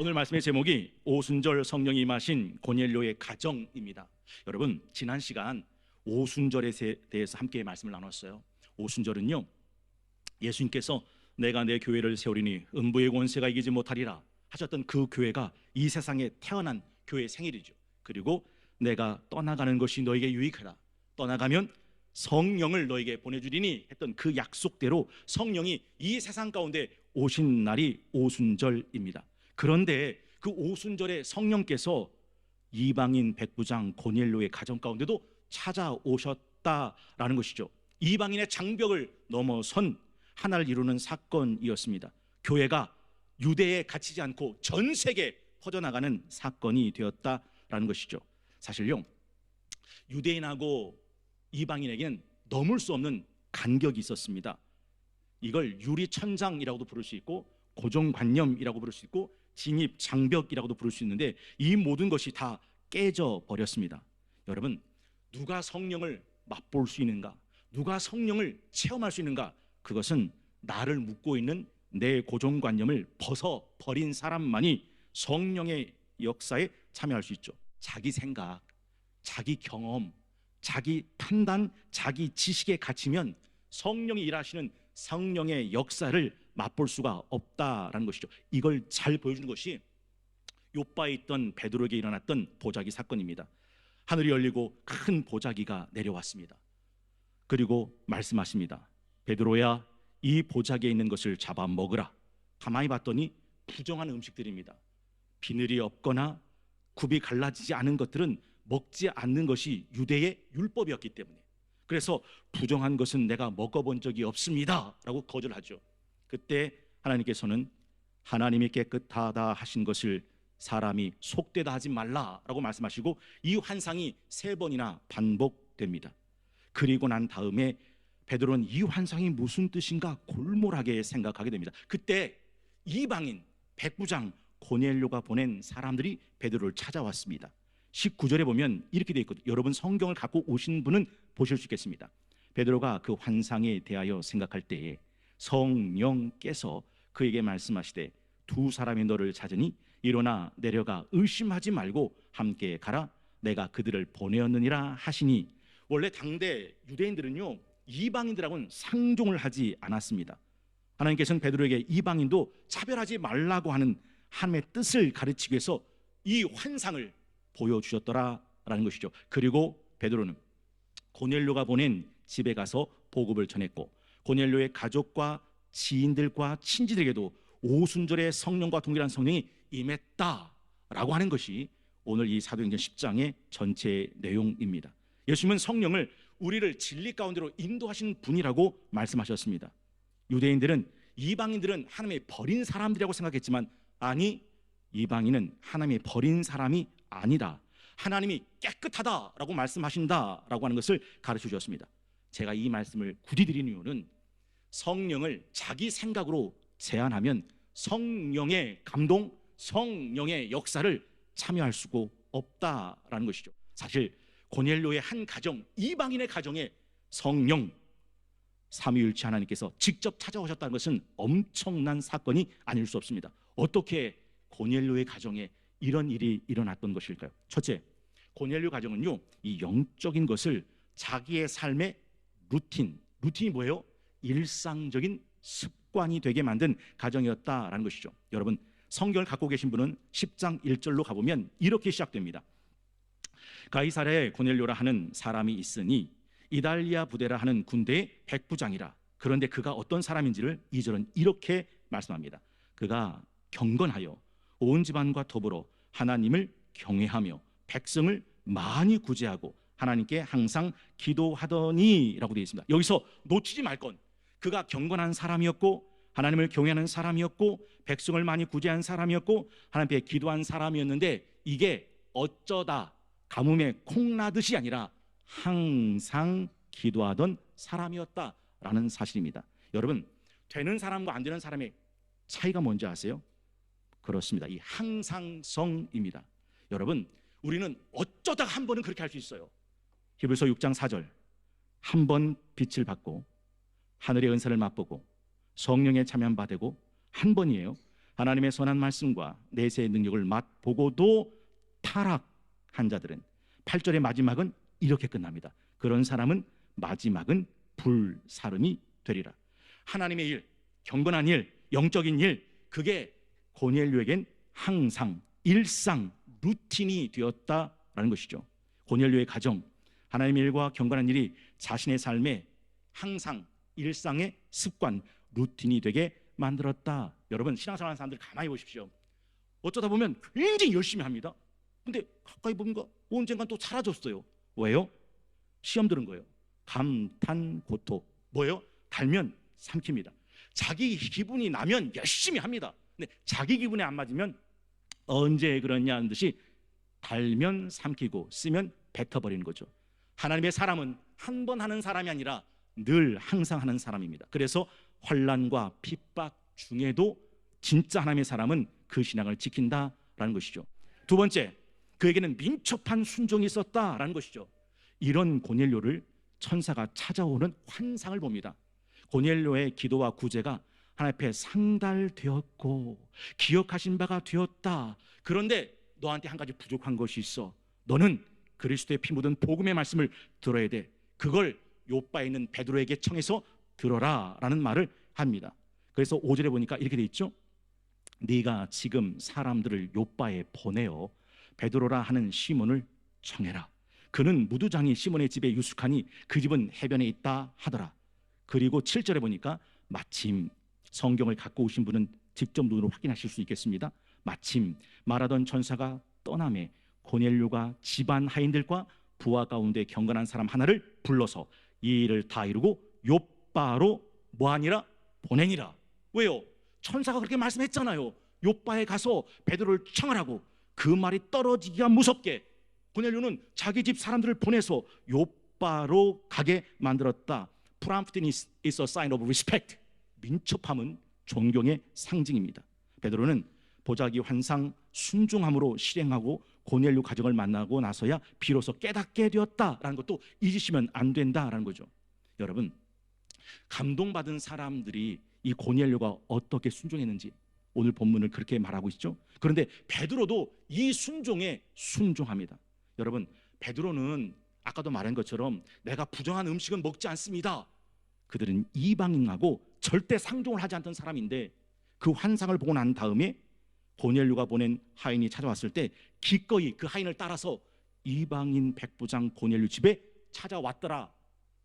오늘 말씀의 제목이 오순절 성령이 임하신 고넬료의 가정입니다. 여러분, 지난 시간 오순절에 대해서 함께 말씀을 나눴어요. 오순절은요, 예수님께서 내가 내 교회를 세우리니 음부의 권세가 이기지 못하리라 하셨던 그 교회가 이 세상에 태어난 교회의 생일이죠. 그리고 내가 떠나가는 것이 너에게 유익하다, 떠나가면 성령을 너에게 보내주리니 했던 그 약속대로 성령이 이 세상 가운데 오신 날이 오순절입니다. 그런데 그 오순절에 성령께서 이방인 백부장 고넬료의 가정 가운데도 찾아오셨다라는 것이죠. 이방인의 장벽을 넘어선 하나를 이루는 사건이었습니다. 교회가 유대에 갇히지 않고 전 세계에 퍼져나가는 사건이 되었다라는 것이죠. 사실요, 유대인하고 이방인에게는 넘을 수 없는 간격이 있었습니다. 이걸 유리천장이라고도 부를 수 있고 고정관념이라고 부를 수 있고 진입장벽이라고도 부를 수 있는데, 이 모든 것이 다 깨져 버렸습니다. 여러분, 누가 성령을 맛볼 수 있는가, 누가 성령을 체험할 수 있는가, 그것은 나를 묶고 있는 내 고정관념을 벗어버린 사람만이 성령의 역사에 참여할 수 있죠. 자기 생각, 자기 경험, 자기 판단, 자기 지식에 갇히면 성령이 일하시는 성령의 역사를 맛볼 수가 없다라는 것이죠. 이걸 잘 보여주는 것이 욥바에 있던 베드로에게 일어났던 보자기 사건입니다. 하늘이 열리고 큰 보자기가 내려왔습니다. 그리고 말씀하십니다. 베드로야, 이 보자기에 있는 것을 잡아 먹으라. 가만히 봤더니 부정한 음식들입니다. 비늘이 없거나 굽이 갈라지지 않은 것들은 먹지 않는 것이 유대의 율법이었기 때문에, 그래서 부정한 것은 내가 먹어본 적이 없습니다 라고 거절하죠. 그때 하나님께서는 하나님이 깨끗하다 하신 것을 사람이 속되다 하지 말라라고 말씀하시고 이 환상이 3번이나 반복됩니다. 그리고 난 다음에 베드로는 이 환상이 무슨 뜻인가 골몰하게 생각하게 됩니다. 그때 이방인 백부장 고넬료가 보낸 사람들이 베드로를 찾아왔습니다. 19절에 보면 이렇게 되어 있거든요. 여러분, 성경을 갖고 오신 분은 보실 수 있겠습니다. 베드로가 그 환상에 대하여 생각할 때에 성령께서 그에게 말씀하시되 두 사람이 너를 찾으니 일어나 내려가 의심하지 말고 함께 가라. 내가 그들을 보내었느니라 하시니, 원래 당대 유대인들은요, 이방인들하고는 상종을 하지 않았습니다. 하나님께서는 베드로에게 이방인도 차별하지 말라고 하는 하나님의 뜻을 가르치기 위해서 이 환상을 보여주셨더라라는 것이죠. 그리고 베드로는 고넬료가 보낸 집에 가서 복음을 전했고, 고넬료의 가족과 지인들과 친지들에게도 오순절의 성령과 동일한 성령이 임했다라고 하는 것이 오늘 이 사도행전 10장의 전체 내용입니다. 예수님은 성령을 우리를 진리 가운데로 인도하시는 분이라고 말씀하셨습니다. 유대인들은 이방인들은 하나님의 버린 사람들이라고 생각했지만, 아니, 이방인은 하나님의 버린 사람이 아니라 하나님이 깨끗하다라고 말씀하신다라고 하는 것을 가르쳐 주셨습니다. 제가 이 말씀을 굳이 드리는 이유는 성령을 자기 생각으로 제한하면 성령의 감동, 성령의 역사를 참여할 수가 없다라는 것이죠. 사실 고넬료의 한 가정, 이방인의 가정에 성령 삼위일체 하나님께서 직접 찾아오셨다는 것은 엄청난 사건이 아닐 수 없습니다. 어떻게 고넬료의 가정에 이런 일이 일어났던 것일까요? 첫째, 고넬료 가정은요, 이 영적인 것을 자기의 삶의 루틴이 뭐예요? 일상적인 습관이 되게 만든 가정이었다라는 것이죠. 여러분, 성경을 갖고 계신 분은 10장 1절로 가보면 이렇게 시작됩니다. 가이사랴에 고넬료라 하는 사람이 있으니 이달리아 부대라 하는 군대의 백부장이라. 그런데 그가 어떤 사람인지를 2절은 이렇게 말씀합니다. 그가 경건하여 온 집안과 더불어 하나님을 경외하며 백성을 많이 구제하고 하나님께 항상 기도하더니 라고 되어 있습니다. 여기서 놓치지 말 건, 그가 경건한 사람이었고 하나님을 경외하는 사람이었고 백성을 많이 구제한 사람이었고 하나님께 기도한 사람이었는데, 이게 어쩌다 가뭄에 콩나듯이 아니라 항상 기도하던 사람이었다라는 사실입니다. 여러분, 되는 사람과 안 되는 사람의 차이가 뭔지 아세요? 그렇습니다. 이 항상성입니다. 여러분, 우리는 어쩌다가 한 번은 그렇게 할 수 있어요. 히브리서 6장 4절, 한 번 빛을 받고 하늘의 은사를 맛보고 성령에 참여한 바 되고, 한 번이에요. 하나님의 선한 말씀과 내세의 능력을 맛보고도 타락한 자들은 8절의 마지막은 이렇게 끝납니다. 그런 사람은 마지막은 불사름이 되리라. 하나님의 일, 경건한 일, 영적인 일, 그게 고넬료에겐 항상 일상 루틴이 되었다라는 것이죠. 고넬료의 가정, 하나님의 일과 경건한 일이 자신의 삶에 항상 일상의 습관, 루틴이 되게 만들었다. 여러분, 신앙생활하는 사람들 가만히 보십시오. 어쩌다 보면 굉장히 열심히 합니다. 근데 가까이 보니까 언젠간 또 사라졌어요. 왜요? 시험 들은 거예요. 감탄고토. 뭐예요? 달면 삼킵니다. 자기 기분이 나면 열심히 합니다. 근데 자기 기분에 안 맞으면 언제 그러냐는 듯이 달면 삼키고 쓰면 뱉어버리는 거죠. 하나님의 사람은 한 번 하는 사람이 아니라 늘 항상 하는 사람입니다. 그래서 환난과 핍박 중에도 진짜 하나님의 사람은 그 신앙을 지킨다라는 것이죠. 두 번째, 그에게는 민첩한 순종이 있었다라는 것이죠. 이런 고넬료를 천사가 찾아오는 환상을 봅니다. 고넬료의 기도와 구제가 하나님 앞에 상달되었고 기억하신 바가 되었다. 그런데 너한테 한 가지 부족한 것이 있어. 너는 그리스도의 피 묻은 복음의 말씀을 들어야 돼. 그걸 요바에 있는 베드로에게 청해서 들어라 라는 말을 합니다. 그래서 5절에 보니까 이렇게 돼 있죠. 네가 지금 사람들을 요바에 보내어 베드로라 하는 시몬을 청해라. 그는 무두장이 시몬의 집에 유숙하니 그 집은 해변에 있다 하더라. 그리고 7절에 보니까 마침, 성경을 갖고 오신 분은 직접 눈으로 확인하실 수 있겠습니다. 마침 말하던 천사가 떠남에 고넬료가 집안 하인들과 부하 가운데 경건한 사람 하나를 불러서 이 일을 다 이루고 요바로 뭐하니라? 보내니라. 왜요? 천사가 그렇게 말씀했잖아요. 요바에 가서 베드로를 청하라고. 그 말이 떨어지기가 무섭게 고넬료는 자기 집 사람들을 보내서 요바로 가게 만들었다. Promptness is a sign of respect. 민첩함은 존경의 상징입니다. 베드로는 보자기 환상 순종함으로 실행하고 고넬료 가정을 만나고 나서야 비로소 깨닫게 되었다라는 것도 잊으시면 안 된다라는 거죠. 여러분, 감동받은 사람들이 이 고넬료가 어떻게 순종했는지 오늘 본문을 그렇게 말하고 있죠. 그런데 베드로도 이 순종에 순종합니다. 여러분, 베드로는 아까도 말한 것처럼 내가 부정한 음식은 먹지 않습니다. 그들은 이방인하고 절대 상종을 하지 않던 사람인데 그 환상을 보고 난 다음에 고넬료가 보낸 하인이 찾아왔을 때 기꺼이 그 하인을 따라서 이방인 백부장 고넬료 집에 찾아왔더라.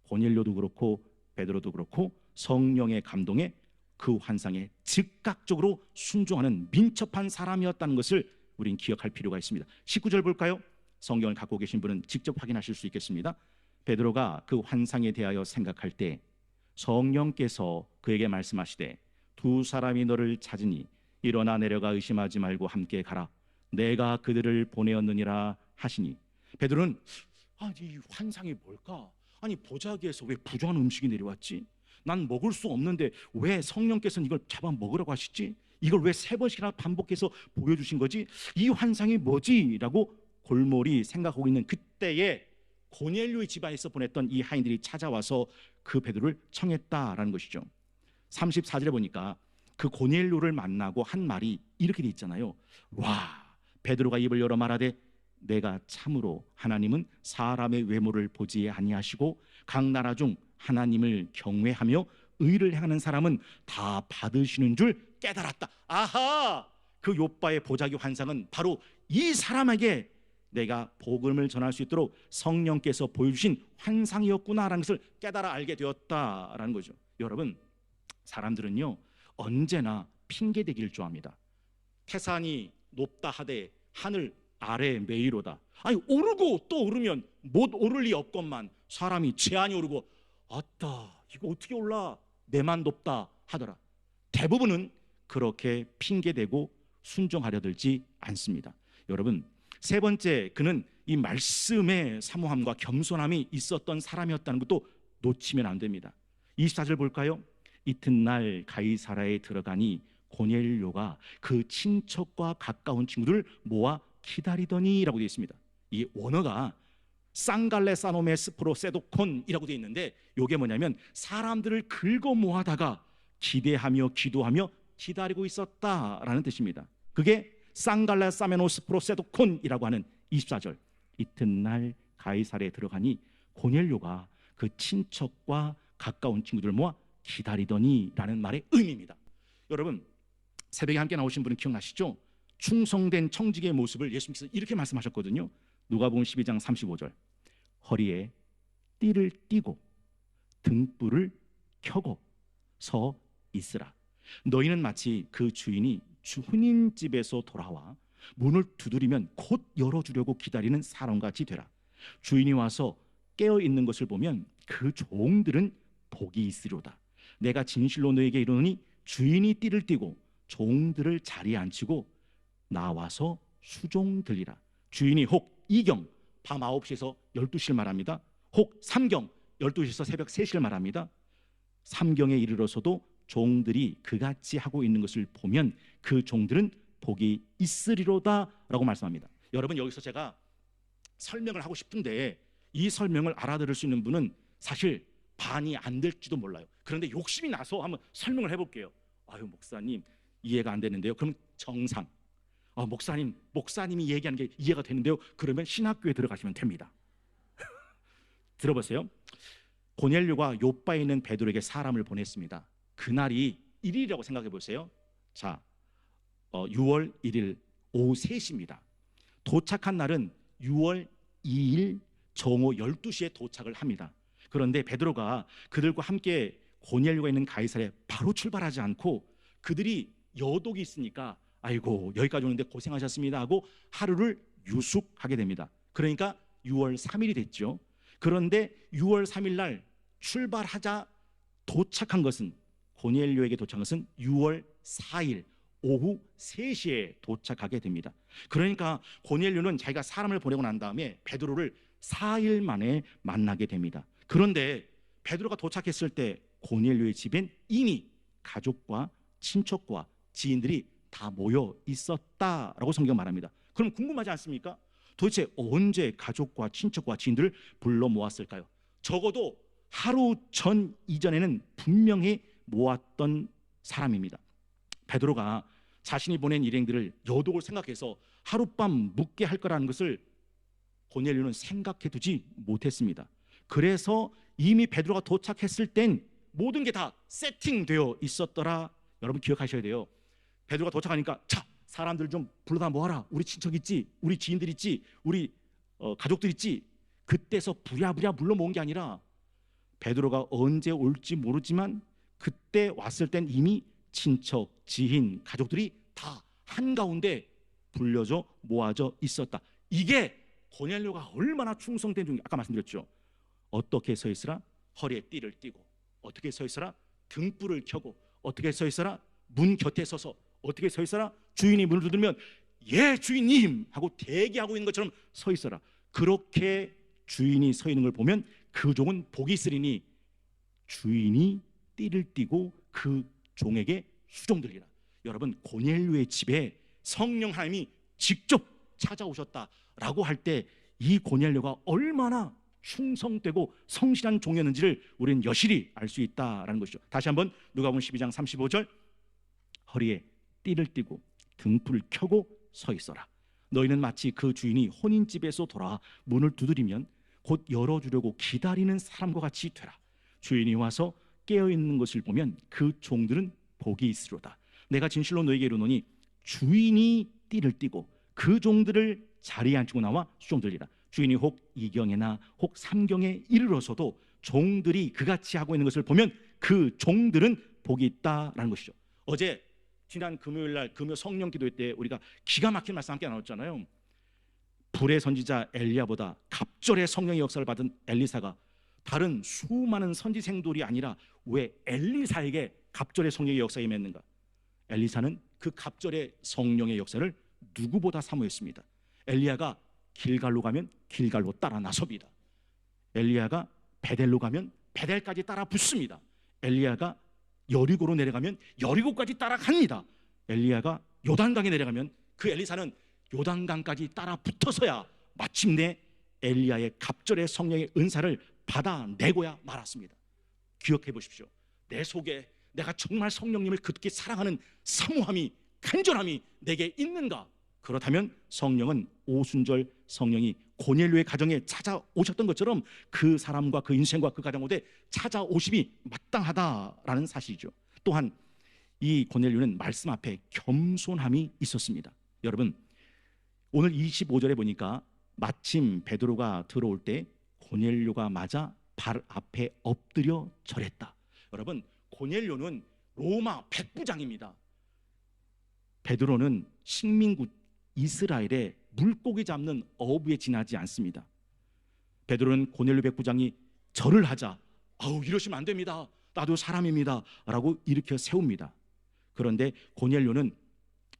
고넬료도 그렇고 베드로도 그렇고 성령의 감동에 그 환상에 즉각적으로 순종하는 민첩한 사람이었다는 것을 우린 기억할 필요가 있습니다. 19절 볼까요? 성경을 갖고 계신 분은 직접 확인하실 수 있겠습니다. 베드로가 그 환상에 대하여 생각할 때 성령께서 그에게 말씀하시되 두 사람이 너를 찾으니 일어나 내려가 의심하지 말고 함께 가라. 내가 그들을 보내었느니라 하시니 베드로는 이 환상이 뭘까? 아니 보자기에서 왜 부정한 음식이 내려왔지? 난 먹을 수 없는데 왜 성령께서는 이걸 잡아 먹으라고 하시지? 이걸 왜 3번씩이나 반복해서 보여주신 거지? 이 환상이 뭐지? 라고 골몰이 생각하고 있는 그때에 고넬료의 집안에서 보냈던 이 하인들이 찾아와서 그 베드로를 청했다라는 것이죠. 34절에 보니까 그 고넬료를 만나고 한 말이 이렇게 돼 있잖아요. 와, 베드로가 입을 열어 말하되 내가 참으로 하나님은 사람의 외모를 보지 아니하시고 각 나라 중 하나님을 경외하며 의를 행하는 사람은 다 받으시는 줄 깨달았다. 아하, 그 요바의 보자기 환상은 바로 이 사람에게 내가 복음을 전할 수 있도록 성령께서 보여주신 환상이었구나라는 것을 깨달아 알게 되었다라는 거죠. 여러분, 사람들은요 언제나 핑계대기를 좋아합니다. 태산이 높다 하되 하늘 아래 매이로다. 아니 오르고 또 오르면 못 오를 리 없건만 사람이 제한이 오르고 아따 이거 어떻게 올라 내만 높다 하더라. 대부분은 그렇게 핑계대고 순종하려 들지 않습니다. 여러분, 세 번째, 그는 이 말씀의 사모함과 겸손함이 있었던 사람이었다는 것도 놓치면 안 됩니다. 24절 볼까요? 이튿날 가이사라에 들어가니 고넬료가 그 친척과 가까운 친구들을 모아 기다리더니 라고 되어 있습니다. 이 원어가 상갈레사노메스프로세도콘이라고 되어 있는데 이게 뭐냐면 사람들을 긁어 모아다가 기대하며 기도하며 기다리고 있었다라는 뜻입니다. 그게 상갈라 사메노스 프로세도콘이라고 하는 24절. 이튿날 가이사랴에 들어가니 고넬료가 그 친척과 가까운 친구들 모아 기다리더니라는 말의 의미입니다. 여러분, 새벽에 함께 나오신 분은 기억나시죠? 충성된 청지기의 모습을 예수님께서 이렇게 말씀하셨거든요. 누가복음 12장 35절. 허리에 띠를 띠고 등불을 켜고 서 있으라. 너희는 마치 그 주인이 주인 집에서 돌아와 문을 두드리면 곧 열어주려고 기다리는 사람같이 되라. 주인이 와서 깨어 있는 것을 보면 그 종들은 복이 있으리로다. 내가 진실로 너에게 이르노니 주인이 띠를 띠고 종들을 자리에 앉히고 나와서 수종들리라. 주인이 혹 2경 밤 9시에서 12시를 말합니다. 혹 3경 12시에서 새벽 3시를 말합니다. 3경에 이르러서도 종들이 그같이 하고 있는 것을 보면 그 종들은 복이 있으리로다 라고 말씀합니다. 여러분, 여기서 제가 설명을 하고 싶은데 이 설명을 알아들을 수 있는 분은 사실 반이 안 될지도 몰라요. 그런데 욕심이 나서 한번 설명을 해볼게요. 아유, 목사님 이해가 안 되는데요. 그럼 정상. 목사님이 얘기하는 게 이해가 되는데요. 그러면 신학교에 들어가시면 됩니다. 들어보세요. 고넬료가 요바에 있는 베드로에게 사람을 보냈습니다. 그날이 1일이라고 생각해 보세요. 자, 6월 1일 오후 3시입니다. 도착한 날은 6월 2일 정오 12시에 도착을 합니다. 그런데 베드로가 그들과 함께 고넬료가 있는 가이사랴에 바로 출발하지 않고 그들이 여독이 있으니까 아이고 여기까지 오는데 고생하셨습니다 하고 하루를 유숙하게 됩니다. 그러니까 6월 3일이 됐죠. 그런데 6월 3일 날 출발하자 도착한 것은 고넬료에게 도착한 것은 6월 4일 오후 3시에 도착하게 됩니다. 그러니까 고넬료는 자기가 사람을 보내고 난 다음에 베드로를 4일 만에 만나게 됩니다. 그런데 베드로가 도착했을 때 고넬료의 집엔 이미 가족과 친척과 지인들이 다 모여 있었다라고 성경 말합니다. 그럼 궁금하지 않습니까? 도대체 언제 가족과 친척과 지인들을 불러 모았을까요? 적어도 하루 전 이전에는 분명히 모았던 사람입니다. 베드로가 자신이 보낸 일행들을 여독을 생각해서 하룻밤 묵게 할 거라는 것을 고넬료는 생각해 두지 못했습니다. 그래서 이미 베드로가 도착했을 땐 모든 게 다 세팅되어 있었더라. 여러분 기억하셔야 돼요. 베드로가 도착하니까 자, 사람들 좀 불러다 모아라. 우리 친척 있지, 우리 지인들 있지, 우리 가족들 있지. 그때서 부랴부랴 불러 모은 게 아니라 베드로가 언제 올지 모르지만 그때 왔을 땐 이미 친척, 지인, 가족들이 다 한가운데 불려져 모아져 있었다. 이게 고넬료가 얼마나 충성된 종이 아까 말씀드렸죠. 어떻게 서 있으라? 허리에 띠를 띠고. 어떻게 서 있으라? 등불을 켜고. 어떻게 서 있으라? 문 곁에 서서. 어떻게 서 있어라? 주인이 문을 두드리면 예 주인님 하고 대기하고 있는 것처럼 서 있어라. 그렇게 주인이 서 있는 걸 보면 그 종은 복이 있으리니 주인이 띠를 띠고 그 종에게 수종들리라. 여러분, 고넬료의 집에 성령 하나님이 직접 찾아오셨다라고 할 때 이 고넬료가 얼마나 충성되고 성실한 종이었는지를 우리는 여실히 알 수 있다라는 것이죠. 다시 한번 누가복음 12장 35절. 허리에 띠를 띠고 등불을 켜고 서 있어라. 너희는 마치 그 주인이 혼인집에서 돌아와 문을 두드리면 곧 열어주려고 기다리는 사람과 같이 되라. 주인이 와서 깨어있는 것을 보면 그 종들은 복이 있으리로다. 내가 진실로 너에게 이르노니 주인이 띠를 띠고 그 종들을 자리에 앉히고 나와 수종들리라. 주인이 혹 2경에나 혹 3경에 이르러서도 종들이 그같이 하고 있는 것을 보면 그 종들은 복이 있다라는 것이죠. 어제 지난 금요일 날 금요 성령 기도회 때 우리가 기가 막힌 말씀 함께 나눴잖아요. 불의 선지자 엘리야보다 갑절의 성령의 역사를 받은 엘리사가 다른 수많은 선지생들이 아니라 왜 엘리사에게 갑절의 성령의 역사에 임했는가? 엘리사는 그 갑절의 성령의 역사를 누구보다 사모했습니다. 엘리야가 길갈로 가면 길갈로 따라 나섭니다. 엘리야가 베델로 가면 베델까지 따라 붙습니다. 엘리야가 여리고로 내려가면 여리고까지 따라갑니다. 엘리야가 요단강에 내려가면 그 엘리사는 요단강까지 따라 붙어서야 마침내 엘리야의 갑절의 성령의 은사를 받아내고야 말았습니다. 기억해 보십시오. 내 속에 내가 정말 성령님을 그렇게 사랑하는 사모함이, 간절함이 내게 있는가? 그렇다면 성령은 오순절 성령이 고넬료의 가정에 찾아오셨던 것처럼 그 사람과 그 인생과 그 가정에 찾아오심이 마땅하다라는 사실이죠. 또한 이 고넬료는 말씀 앞에 겸손함이 있었습니다. 여러분, 오늘 25절에 보니까 마침 베드로가 들어올 때 고넬료가 맞아 발 앞에 엎드려 절했다. 여러분, 고넬료는 로마 백부장입니다. 베드로는 식민국 이스라엘의 물고기 잡는 어부에 지나지 않습니다. 베드로는 고넬료 백부장이 절을 하자, 아우 이러시면 안 됩니다, 나도 사람입니다 라고 일으켜 세웁니다. 그런데 고넬료는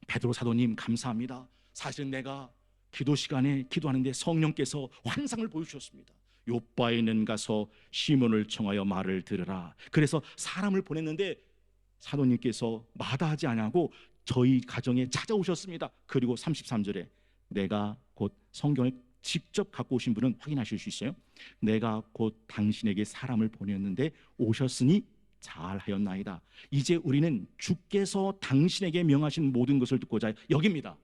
베드로 사도님 감사합니다, 사실은 내가 기도 시간에 기도하는데 성령께서 환상을 보여주셨습니다. 요바에는 가서 시몬을 청하여 말을 들으라. 그래서 사람을 보냈는데 사도님께서 마다하지 아니하고 저희 가정에 찾아오셨습니다. 그리고 33절에 내가 곧 성경을 직접 갖고 오신 분은 확인하실 수 있어요. 내가 곧 당신에게 사람을 보냈는데 오셨으니 잘하였나이다. 이제 우리는 주께서 당신에게 명하신 모든 것을 듣고자 여깁니다.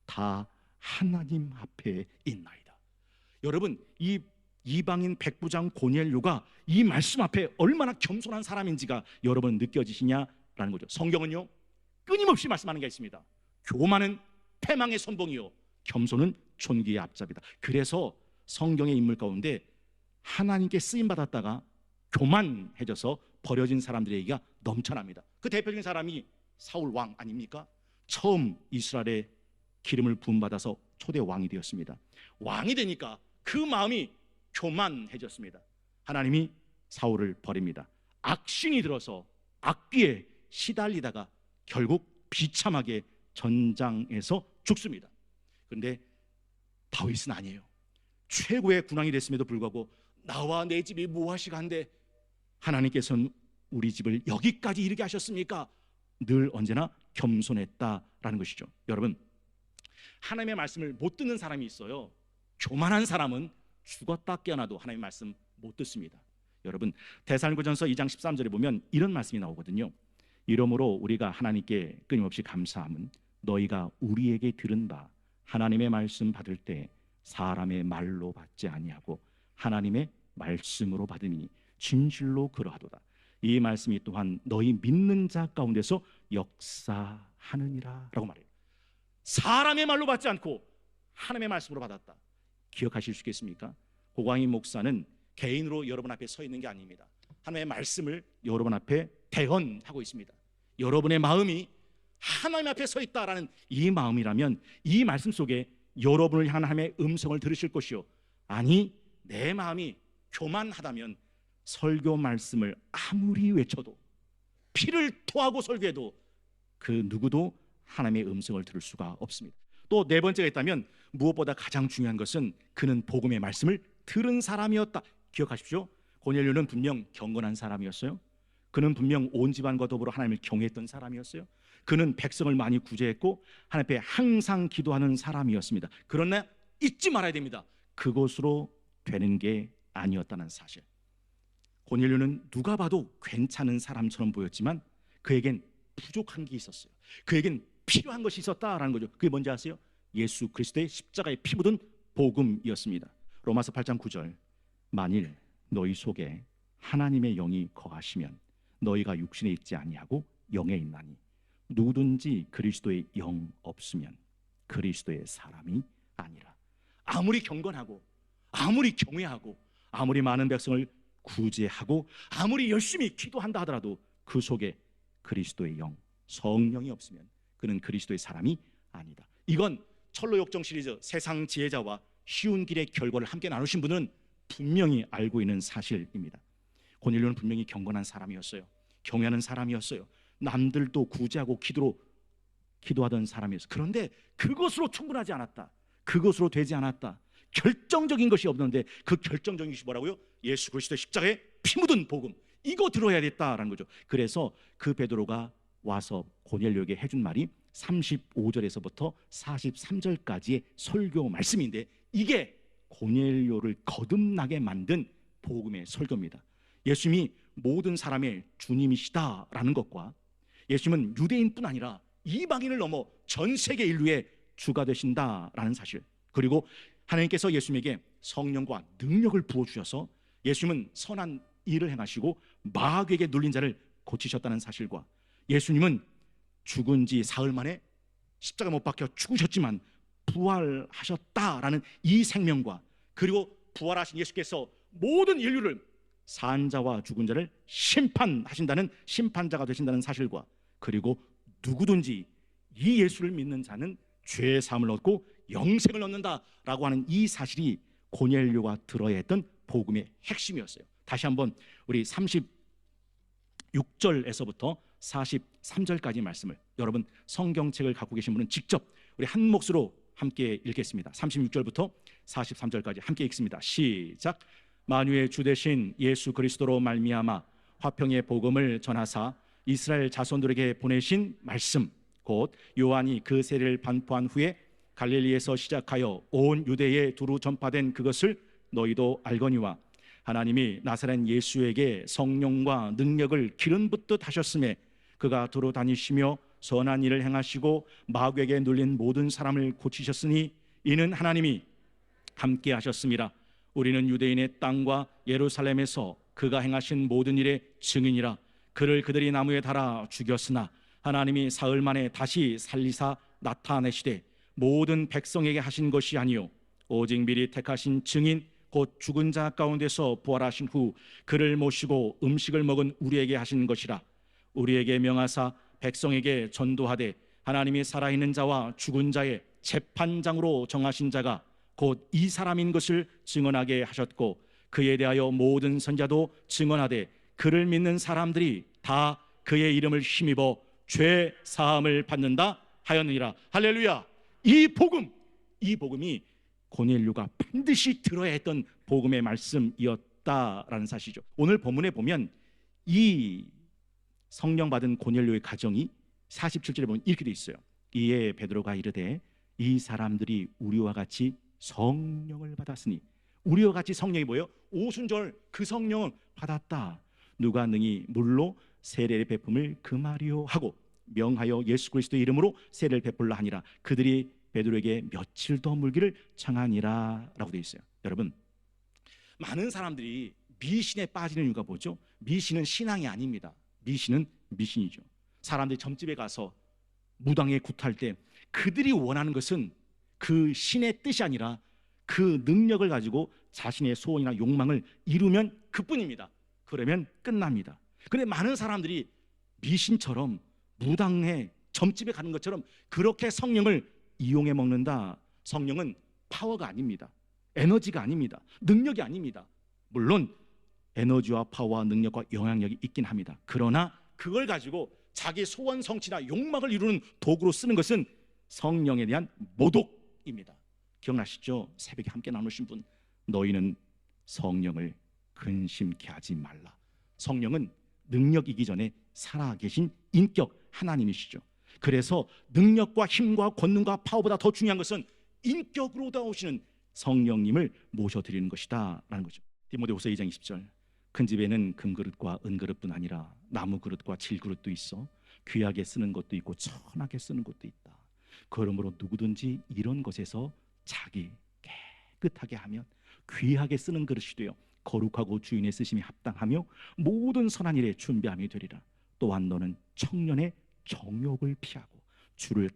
다 하나님 앞에 있나이다. 여러분, 이 이방인 백부장 고넬료가 이 말씀 앞에 얼마나 겸손한 사람인지가 여러분 느껴지시냐라는 거죠. 성경은요 끊임없이 말씀하는 게 있습니다. 교만은 패망의 선봉이요 겸손은 존귀의 앞잡이다. 그래서 성경의 인물 가운데 하나님께 쓰임 받았다가 교만해져서 버려진 사람들의 얘기가 넘쳐납니다. 그 대표적인 사람이 사울 왕 아닙니까? 처음 이스라엘의 기름을 부음받아서 초대 왕이 되었습니다. 왕이 되니까 그 마음이 교만해졌습니다. 하나님이 사울을 버립니다. 악신이 들어서 악귀에 시달리다가 결국 비참하게 전장에서 죽습니다. 그런데 다윗은 아니에요. 최고의 군왕이 됐음에도 불구하고 나와 내 집이 무엇이간데 하나님께서는 우리 집을 여기까지 이르게 하셨습니까? 늘 언제나 겸손했다라는 것이죠. 여러분, 하나님의 말씀을 못 듣는 사람이 있어요. 교만한 사람은 죽었다 깨어나도 하나님의 말씀 못 듣습니다. 여러분, 데살로니가전서 2장 13절에 보면 이런 말씀이 나오거든요. 이러므로 우리가 하나님께 끊임없이 감사함은 너희가 우리에게 들은 바 하나님의 말씀 받을 때 사람의 말로 받지 아니하고 하나님의 말씀으로 받으니 진실로 그러하도다. 이 말씀이 또한 너희 믿는 자 가운데서 역사하느니라 라고 말해요. 사람의 말로 받지 않고 하나님의 말씀으로 받았다. 기억하실 수 있겠습니까? 고광희 목사는 개인으로 여러분 앞에 서 있는 게 아닙니다. 하나님의 말씀을 여러분 앞에 대언하고 있습니다. 여러분의 마음이 하나님 앞에 서 있다라는 이 마음이라면 이 말씀 속에 여러분을 향한 하나님의 음성을 들으실 것이요, 아니 내 마음이 교만하다면 설교 말씀을 아무리 외쳐도 피를 토하고 설교해도 그 누구도 하나님의 음성을 들을 수가 없습니다. 또 네 번째가 있다면 무엇보다 가장 중요한 것은 그는 복음의 말씀을 들은 사람이었다. 기억하십시오. 고넬료는 분명 경건한 사람이었어요. 그는 분명 온 집안과 더불어 하나님을 경외했던 사람이었어요. 그는 백성을 많이 구제했고 하나님 앞에 항상 기도하는 사람이었습니다. 그러나 잊지 말아야 됩니다. 그것으로 되는 게 아니었다는 사실. 고넬료는 누가 봐도 괜찮은 사람처럼 보였지만 그에겐 부족한 게 있었어요. 그에겐 필요한 것이 있었다라는 거죠. 그게 뭔지 아세요? 예수 그리스도의 십자가에 피 묻은 복음이었습니다. 로마서 8장 9절, 만일 너희 속에 하나님의 영이 거하시면 너희가 육신에 있지 아니하고 영에 있나니 누구든지 그리스도의 영 없으면 그리스도의 사람이 아니라. 아무리 경건하고 아무리 경외하고 아무리 많은 백성을 구제하고 아무리 열심히 기도한다 하더라도 그 속에 그리스도의 영, 성령이 없으면 그는 그리스도의 사람이 아니다. 이건 철로역정 시리즈 세상 지혜자와 쉬운 길의 결과를 함께 나누신 분은 분명히 알고 있는 사실입니다. 고넬료는 분명히 경건한 사람이었어요. 경외하는 사람이었어요. 남들도 구제하고 기도하던 사람이었어요. 그런데 그것으로 충분하지 않았다. 그것으로 되지 않았다. 결정적인 것이 없는데 그 결정적인 것이 뭐라고요? 예수 그리스도의 십자가에 피 묻은 복음, 이거 들어야 됐다라는 거죠. 그래서 그 베드로가 와서 고넬료에게 해준 말이 35절에서부터 43절까지의 설교 말씀인데 이게 고넬료를 거듭나게 만든 복음의 설교입니다. 예수님이 모든 사람의 주님이시다라는 것과 예수님은 유대인뿐 아니라 이방인을 넘어 전 세계 인류의 주가 되신다라는 사실, 그리고 하나님께서 예수님에게 성령과 능력을 부어주셔서 예수님은 선한 일을 행하시고 마귀에게 눌린 자를 고치셨다는 사실과 예수님은 죽은 지 사흘 만에 십자가 못 박혀 죽으셨지만 부활하셨다라는 이 생명과, 그리고 부활하신 예수께서 모든 인류를 산자와 죽은 자를 심판하신다는 심판자가 되신다는 사실과, 그리고 누구든지 이 예수를 믿는 자는 죄의 사함을 얻고 영생을 얻는다라고 하는 이 사실이 고넬료가 들어야 했던 복음의 핵심이었어요. 다시 한번 우리 36절에서부터 43절까지 말씀을, 여러분 성경책을 갖고 계신 분은 직접 우리 한 몫으로 함께 읽겠습니다. 36절부터 43절까지 함께 읽습니다. 시작. 만유의 주 되신 예수 그리스도로 말미암아 화평의 복음을 전하사 이스라엘 자손들에게 보내신 말씀, 곧 요한이 그 세례를 반포한 후에 갈릴리에서 시작하여 온 유대에 두루 전파된 그것을 너희도 알거니와, 하나님이 나사렛 예수에게 성령과 능력을 기름 붓듯 하셨음에 그가 두루 다니시며 선한 일을 행하시고 마귀에게 눌린 모든 사람을 고치셨으니 이는 하나님이 함께 하셨습니다. 우리는 유대인의 땅과 예루살렘에서 그가 행하신 모든 일의 증인이라. 그를 그들이 나무에 달아 죽였으나 하나님이 사흘 만에 다시 살리사 나타내시되 모든 백성에게 하신 것이 아니요 오직 미리 택하신 증인 곧 죽은 자 가운데서 부활하신 후 그를 모시고 음식을 먹은 우리에게 하신 것이라. 우리에게 명하사 백성에게 전도하되 하나님이 살아있는 자와 죽은 자의 재판장으로 정하신 자가 곧 이 사람인 것을 증언하게 하셨고, 그에 대하여 모든 선자도 증언하되 그를 믿는 사람들이 다 그의 이름을 힘입어 죄 사함을 받는다 하였느니라. 할렐루야. 이 복음이 고넬료가 반드시 들어야 했던 복음의 말씀이었다라는 사실이죠. 오늘 본문에 보면 이 성령 받은 고넬료의 가정이 47절에 보면 이렇게 돼 있어요. 이에 베드로가 이르되 이 사람들이 우리와 같이 성령을 받았으니, 우리와 같이 성령이 뭐예요? 오순절 그 성령을 받았다. 누가 능히 물로 세례의 베품을 금하리요 하고 명하여 예수 그리스도의 이름으로 세례를 베풀라 하니라. 그들이 베드로에게 며칠 더 물기를 청하니라 라고 되어 있어요. 여러분, 많은 사람들이 미신에 빠지는 이유가 뭐죠? 미신은 신앙이 아닙니다. 미신은 미신이죠. 사람들이 점집에 가서 무당에 굿할 때 그들이 원하는 것은 그 신의 뜻이 아니라 그 능력을 가지고 자신의 소원이나 욕망을 이루면 그뿐입니다. 그러면 끝납니다. 그런데 많은 사람들이 미신처럼 무당에 점집에 가는 것처럼 그렇게 성령을 이용해 먹는다. 성령은 파워가 아닙니다. 에너지가 아닙니다. 능력이 아닙니다. 물론 에너지와 파워와 능력과 영향력이 있긴 합니다. 그러나 그걸 가지고 자기 소원 성취나 욕망을 이루는 도구로 쓰는 것은 성령에 대한 모독입니다. 기억나시죠? 새벽에 함께 나누신 분, 너희는 성령을 근심케 하지 말라. 성령은 능력이기 전에 살아계신 인격 하나님이시죠. 그래서 능력과 힘과 권능과 파워보다 더 중요한 것은 인격으로 나오시는 성령님을 모셔드리는 것이다 라는 거죠. 디모데후서 2장 20절, 큰 집에는 금그릇과 은그릇뿐 아니라 나무 그릇과 질그릇도 있어 귀하게 쓰는 것도 있고 천하게 쓰는 것도 있다. 그러므로 누구든지 이런 것에서 자기 깨끗하게 하면 귀하게 쓰는 그릇이 되어 거룩하고 주인의 쓰심이 합당하며 모든 선한 일에 준비함이 되리라. 또한 너는 청년의 정욕을 피하고 주를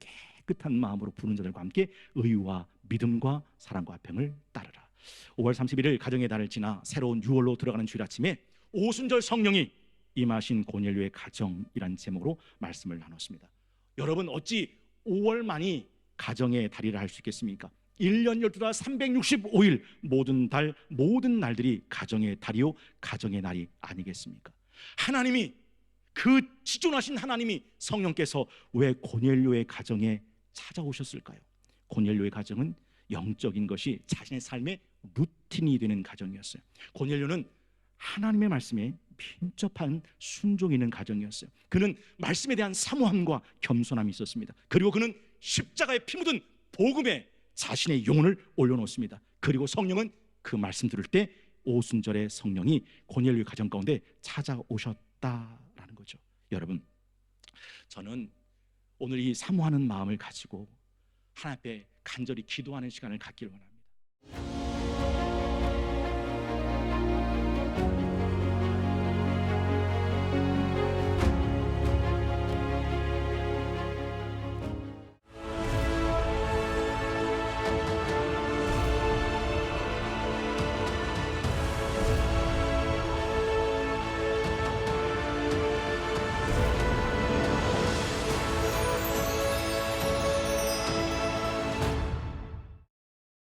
깨끗한 마음으로 부르는 자들과 함께 의와 믿음과 사랑과 평을 따르라. 5월 31일 가정의 달을 지나 새로운 6월로 들어가는 주일 아침에 오순절 성령이 임하신 고넬료의 가정이란 제목으로 말씀을 나눴습니다. 여러분, 어찌 5월만이 가정의 달이라 할 수 있겠습니까? 1년 12달 365일 모든 달 모든 날들이 가정의 달이요 가정의 날이 아니겠습니까? 하나님이, 그 지존하신 하나님이 성령께서 왜 고넬료의 가정에 찾아오셨을까요? 고넬료의 가정은 영적인 것이 자신의 삶의 루틴이 되는 가정이었어요. 고넬료는 하나님의 말씀에 민첩한 순종이 있는 가정이었어요. 그는 말씀에 대한 사모함과 겸손함이 있었습니다. 그리고 그는 십자가에 피 묻은 복음에 자신의 영혼을 올려놓습니다. 그리고 성령은 그 말씀 들을 때 오순절의 성령이 고넬료 가정 가운데 찾아오셨다라는 거죠. 여러분, 저는 오늘 이 사모하는 마음을 가지고 하나님 앞에 간절히 기도하는 시간을 갖기를 원합니다.